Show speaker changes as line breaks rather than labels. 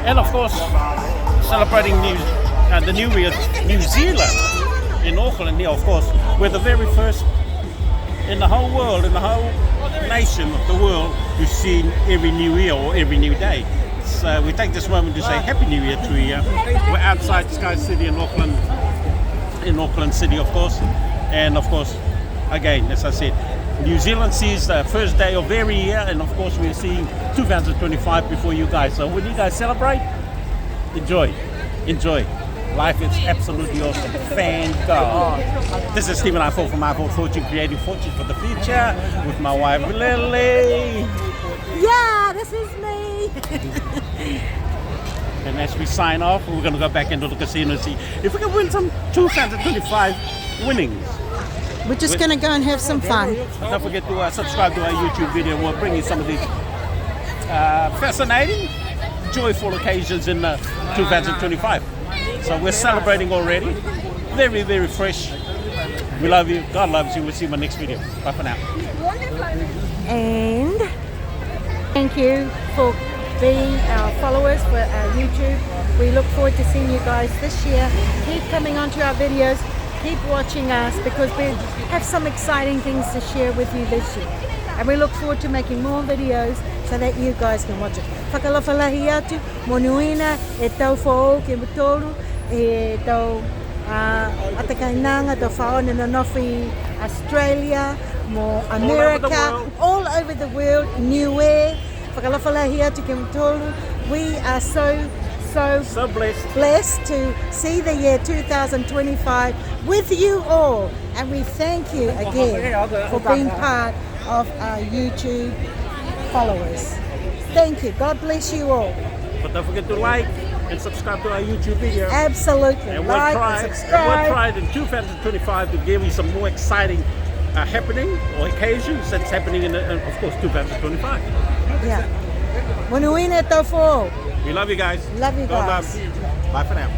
And of course, celebrating the New Year, New Zealand in Auckland here, of course. We're the very first in the whole world, in the whole nation of the world, to see every New Year or every new day. So we take this moment to say Happy New Year to you. We're outside Sky City in Auckland City, of course. And of course, again, as I said, New Zealand sees the first day of every year, and of course we're seeing 2025 before you guys. So when you guys celebrate, enjoy. Life is absolutely awesome. Thank God. This is Stephen I4 from I4 Fortune, Creating Fortune for the Future, with my wife Lily.
Yeah, this is me.
And as we sign off, we're going to go back into the casino and see if we can win some 2025 winnings.
We're just going to go and have some fun.
Don't forget to subscribe to our YouTube video. We'll bring you some of these fascinating, joyful occasions in 2025. So we're celebrating already. Very, very fresh. We love you. God loves you. We'll see you in my next video. Bye for now.
And thank you for being our followers for our YouTube. We look forward to seeing you guys this year. Keep coming onto our videos. Keep watching us, because we have some exciting things to share with you this year. And we look forward to making more videos so that you guys can watch it. Whakalawhalahi atu, mo Niue e tau whao ke mutolu, e tau atakainanga, tau whao na nofi Australia, mo America, all over the world, Niue, whakalawhalahi atu ke mutolu. We are so blessed to see the year 2025 with you all, and we thank you again for being part of our YouTube followers. Thank you. God bless you all.
But don't forget to like and subscribe to our YouTube video.
Absolutely.
And
like and subscribe.
We'll try in 2025 to give you some more exciting happening or occasions that's happening in, of course, 2025.
Yeah. Mo Niue tau whao.
We love you guys.
Love you
God
guys.
loves you. Bye for now.